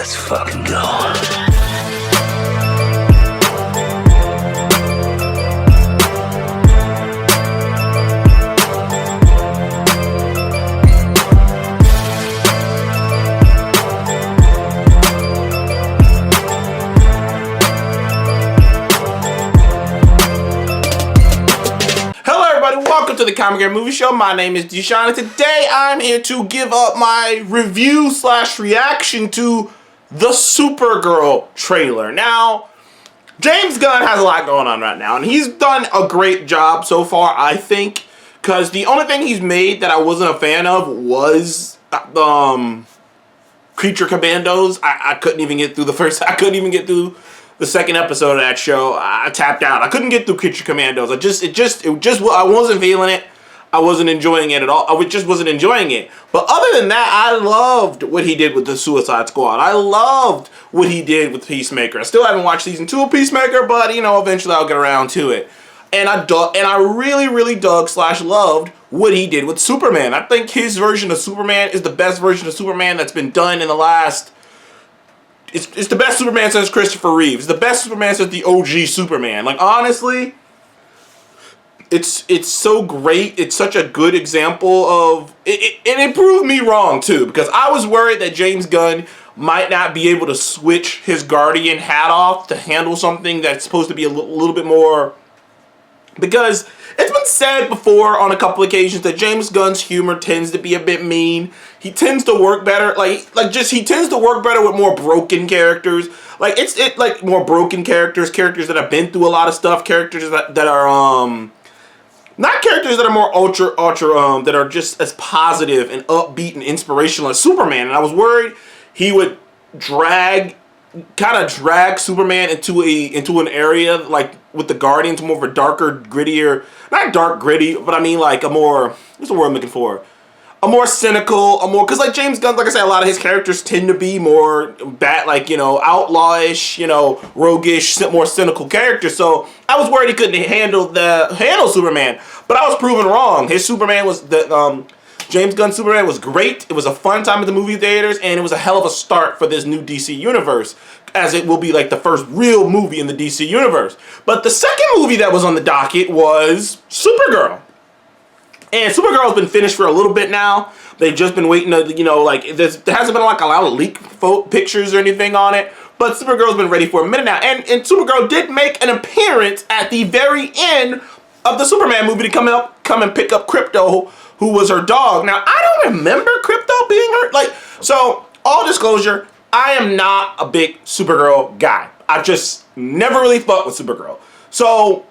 Let's fucking go. Welcome to the Comic Game Movie Show. My name is Deshaun, and today I'm here to give up my review / reaction to the Supergirl trailer. Now, James Gunn has a lot going on right now, and he's done a great job so far, I think, because the only thing he's made that I wasn't a fan of was Creature Commandos. I couldn't even get through the second episode of that show. I tapped out. I couldn't get through Creature Commandos. I wasn't feeling it. I wasn't enjoying it at all. I just wasn't enjoying it. But other than that, I loved what he did with the Suicide Squad. I loved what he did with Peacemaker. I still haven't watched season 2 of Peacemaker, but eventually I'll get around to it. And I really dug / loved what he did with Superman. I think his version of Superman is the best version of Superman that's been done in the last. It's the best Superman since Christopher Reeves. The best Superman since the OG Superman. Like, honestly, it's so great. It's such a good example of it proved me wrong too, because I was worried that James Gunn might not be able to switch his Guardian hat off to handle something that's supposed to be a little bit more, because it's been said before on a couple occasions that James Gunn's humor tends to be a bit mean. He tends to work better, he tends to work better with more broken characters. Like more broken characters that have been through a lot of stuff, characters that are not characters that are more ultra that are just as positive and upbeat and inspirational as Superman. And I was worried he would drag Superman into an area like with the Guardians, more of a darker, grittier, not dark gritty, but I mean like a more, what's the word I'm looking for? A more cynical, because like James Gunn, like I said, a lot of his characters tend to be more outlawish, roguish, more cynical characters. So I was worried he couldn't handle Superman, but I was proven wrong. His Superman was James Gunn's Superman was great. It was a fun time at the movie theaters, and it was a hell of a start for this new DC universe, as it will be like the first real movie in the DC universe. But the second movie that was on the docket was Supergirl. And Supergirl's been finished for a little bit now. They've just been waiting to, there hasn't been like a lot of leaked pictures or anything on it. But Supergirl's been ready for a minute now. And Supergirl did make an appearance at the very end of the Superman movie to come and pick up Krypto, who was her dog. Now, I don't remember Krypto being her. So, all disclosure, I am not a big Supergirl guy. I just never really fucked with Supergirl. So,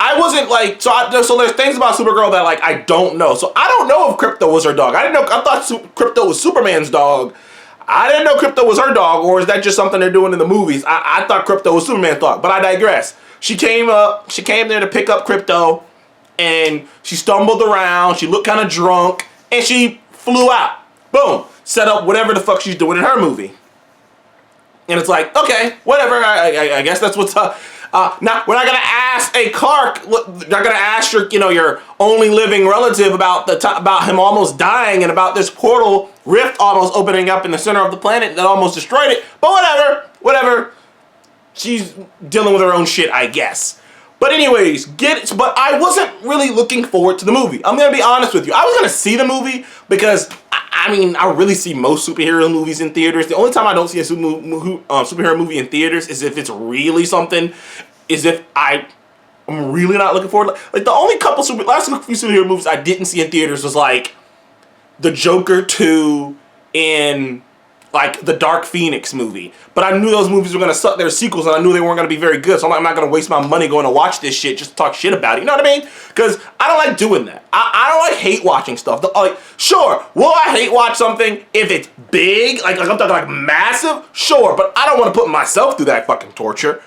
I wasn't so there's things about Supergirl that I don't know. So I don't know if Krypto was her dog. I thought Krypto was Superman's dog. I didn't know Krypto was her dog, or is that just something they're doing in the movies? I thought Krypto was Superman's dog, but I digress. She came there to pick up Krypto, and she stumbled around, she looked kind of drunk, and she flew out. Boom. Set up whatever the fuck she's doing in her movie. And it's like, okay, whatever, I guess that's what's up. Now, we're not gonna ask Clark. Not gonna ask your only living relative about him almost dying and about this portal rift almost opening up in the center of the planet that almost destroyed it. But whatever. She's dealing with her own shit, I guess. But anyways, but I wasn't really looking forward to the movie. I'm gonna be honest with you. I was gonna see the movie because I really see most superhero movies in theaters. The only time I don't see a superhero movie in theaters is if it's really something, I'm really not looking forward. Like the only last few superhero movies I didn't see in theaters was like the Joker 2 and like the Dark Phoenix movie. But I knew those movies were going to suck their sequels, and I knew they weren't going to be very good. So I'm not going to waste my money going to watch this shit just to talk shit about it. You know what I mean? Because I don't like doing that. I don't hate watching stuff. Sure, will I hate watch something if it's big? Like I'm talking like massive? Sure, but I don't want to put myself through that fucking torture.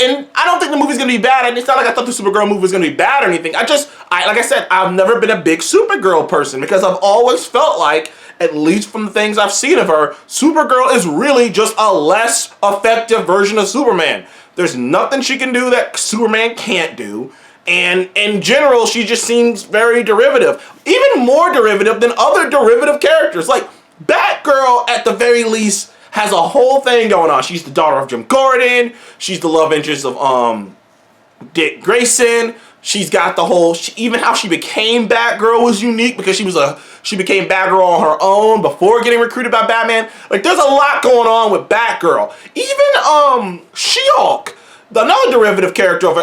And I don't think the movie's gonna be bad. And it's not like I thought the Supergirl movie was gonna be bad or anything. Like I said, I've never been a big Supergirl person because I've always felt like, at least from the things I've seen of her, Supergirl is really just a less effective version of Superman. There's nothing she can do that Superman can't do. And in general, she just seems very derivative. Even more derivative than other derivative characters. Like, Batgirl, at the very least, has a whole thing going on. She's the daughter of Jim Gordon. She's the love interest of Dick Grayson. She's got the whole, even how she became Batgirl was unique because she became Batgirl on her own before getting recruited by Batman. Like, there's a lot going on with Batgirl. Even She-Hulk, another derivative character,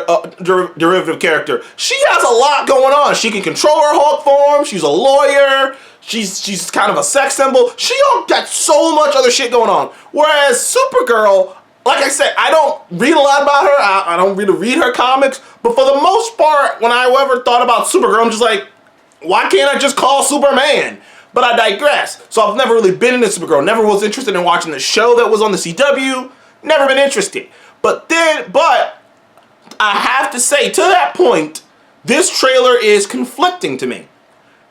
she has a lot going on. She can control her Hulk form. She's a lawyer. She's kind of a sex symbol. She-Hulk got so much other shit going on. Whereas Supergirl, like I said, I don't read a lot about her. I don't really read her comics. But for the most part, when I ever thought about Supergirl, I'm just like, why can't I just call Superman? But I digress. So I've never really been into Supergirl. Never was interested in watching the show that was on the CW. Never been interested. But I have to say, to that point, this trailer is conflicting to me.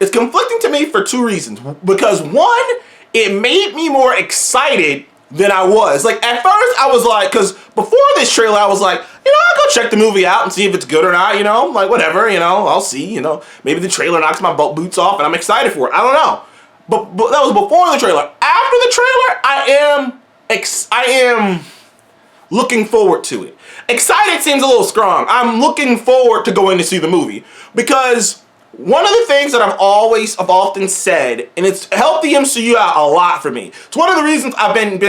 It's conflicting to me for two reasons. Because one, it made me more excited than I was. Like, at first, I was like, because before this trailer, I was like, I'll go check the movie out and see if it's good or not, like, whatever, I'll see, maybe the trailer knocks my boots off and I'm excited for it. I don't know. But that was before the trailer. After the trailer, I am looking forward to it. Excited seems a little strong. I'm looking forward to going to see the movie because one of the things that I've often said, and it's helped the MCU out a lot for me. It's one of the reasons I've been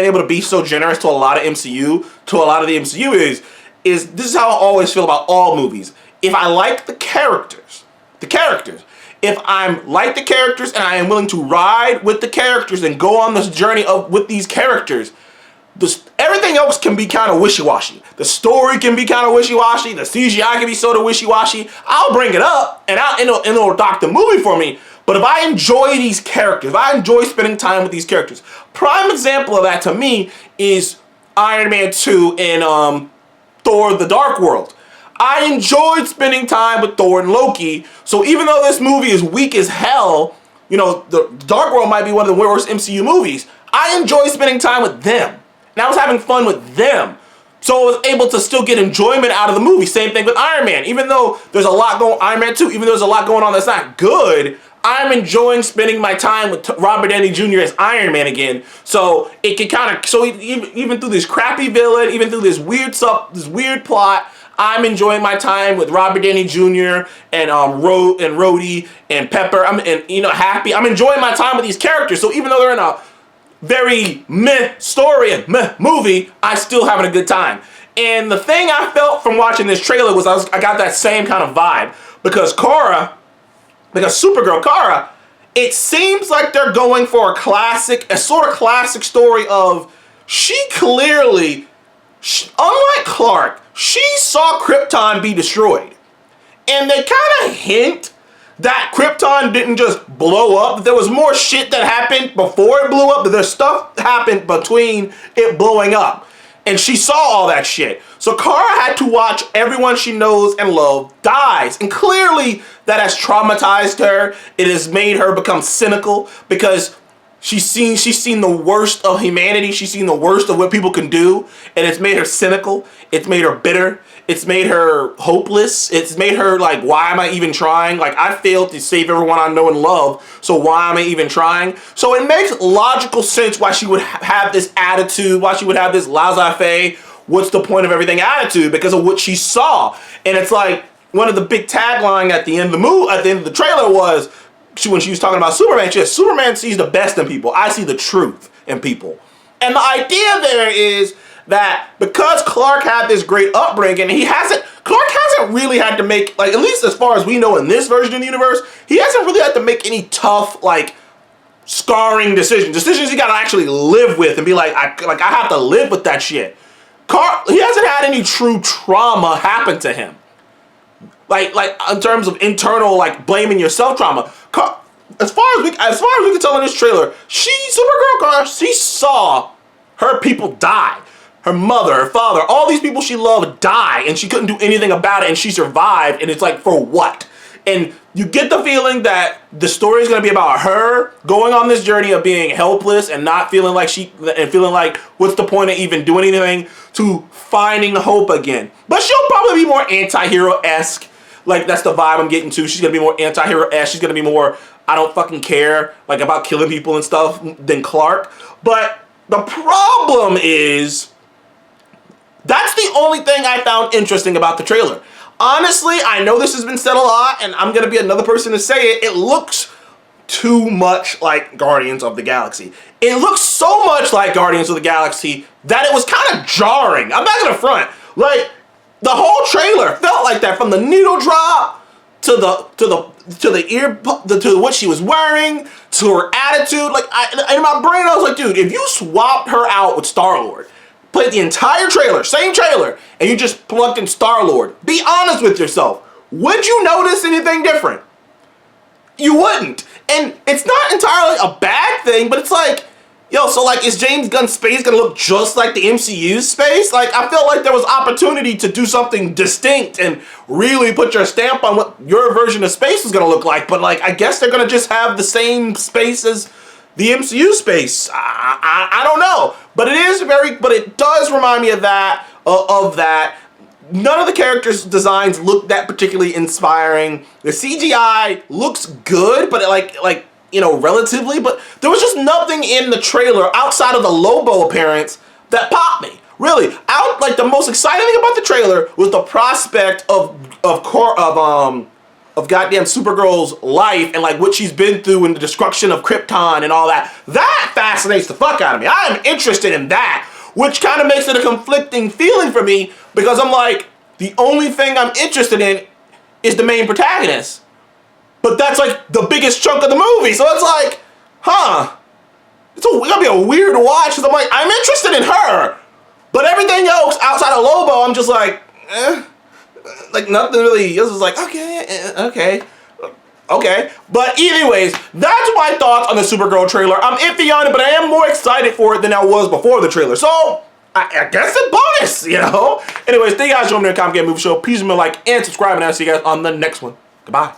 able to be so generous to a lot of the MCU is this is how I always feel about all movies. If I like the characters, if I'm like the characters and I am willing to ride with the characters and go on this journey with these characters, everything else can be kind of wishy-washy. The story can be kind of wishy-washy. The CGI can be sort of wishy-washy. I'll bring it up, and it'll dock the movie for me. But if I enjoy these characters, if I enjoy spending time with these characters, prime example of that to me is Iron Man 2 and Thor: The Dark World. I enjoyed spending time with Thor and Loki. So even though this movie is weak as hell, the Dark World might be one of the worst MCU movies, I enjoy spending time with them. And I was having fun with them. So I was able to still get enjoyment out of the movie. Same thing with Iron Man. Even though there's a lot going on, Iron Man 2, even though there's a lot going on that's not good, I'm enjoying spending my time with Robert Downey Jr. as Iron Man again. So it can even through this crappy villain, even through this weird plot, I'm enjoying my time with Robert Downey Jr. and Rhodey and Pepper. Happy. I'm enjoying my time with these characters. So even though they're in a very meh story and meh movie, I still having a good time. And the thing I felt from watching this trailer was I got that same kind of vibe because Supergirl Kara, it seems like they're going for a sort of classic story of she clearly, unlike Clark, she saw Krypton be destroyed. And they kind of hint that Krypton didn't just blow up. There was more shit that happened before it blew up, but there's stuff happened between it blowing up. And she saw all that shit. So Kara had to watch everyone she knows and loves dies. And clearly that has traumatized her. It has made her become cynical because she's seen the worst of humanity. She's seen the worst of what people can do. And it's made her cynical. It's made her bitter. It's made her hopeless. It's made her like, why am I even trying? Like, I failed to save everyone I know and love, so why am I even trying? So it makes logical sense why she would have this attitude, why she would have this laissez-faire, what's the point of everything attitude, because of what she saw. And it's like, one of the big tagline at the end of the trailer was, when she was talking about Superman, she said, Superman sees the best in people. I see the truth in people. And the idea there is that because Clark had this great upbringing, Clark hasn't really had to make, like, at least as far as we know in this version of the universe, he hasn't really had to make any tough, like, scarring decisions he gotta actually live with and be like, I have to live with that shit. He hasn't had any true trauma happen to him. Like in terms of internal, like, blaming yourself trauma. As far as we can tell in this trailer, Supergirl, she saw her people die. Her mother, her father, all these people she loved die, and she couldn't do anything about it, and she survived, and it's like, for what? And you get the feeling that the story is going to be about her going on this journey of being helpless and not feeling like feeling like, what's the point of even doing anything, to finding hope again. But she'll probably be more anti-hero-esque. Like, that's the vibe I'm getting to. She's gonna be more anti-hero-esque. She's gonna be more, I don't fucking care, like, about killing people and stuff than Clark. But the problem is, that's the only thing I found interesting about the trailer. Honestly, I know this has been said a lot, and I'm gonna be another person to say it. It looks too much like Guardians of the Galaxy. It looks so much like Guardians of the Galaxy that it was kind of jarring. I'm not gonna front. Like, the whole trailer felt like that, from the needle drop to what she was wearing to her attitude. Like, in my brain, I was like, dude, if you swapped her out with Star-Lord, played the entire trailer, same trailer, and you just plugged in Star-Lord, be honest with yourself. Would you notice anything different? You wouldn't. And it's not entirely a bad thing, but it's like, yo, so like, is James Gunn's space gonna look just like the MCU's space? Like, I felt like there was opportunity to do something distinct and really put your stamp on what your version of space is gonna look like, but like, I guess they're gonna just have the same space as the MCU space. I don't know, but it does remind me of that. None of the characters' designs look that particularly inspiring. The CGI looks good, but relatively. But there was just nothing in the trailer outside of the Lobo appearance that popped me. Really, the most exciting thing about the trailer was the prospect of goddamn Supergirl's life and like what she's been through and the destruction of Krypton and all that. That fascinates the fuck out of me. I am interested in that, which kind of makes it a conflicting feeling for me, because I'm like, the only thing I'm interested in is the main protagonist. But that's like the biggest chunk of the movie. So it's like, it's gonna be a weird watch, because I'm like, I'm interested in her. But everything else outside of Lobo, I'm just like, like nothing really. This is like, okay. But anyways, that's my thoughts on the Supergirl trailer. I'm iffy on it, but I am more excited for it than I was before the trailer. So, I guess a bonus, you know? Anyways, thank you guys for joining me on the Comic Game Movie Show. Please remember to like and subscribe, and I'll see you guys on the next one. Goodbye.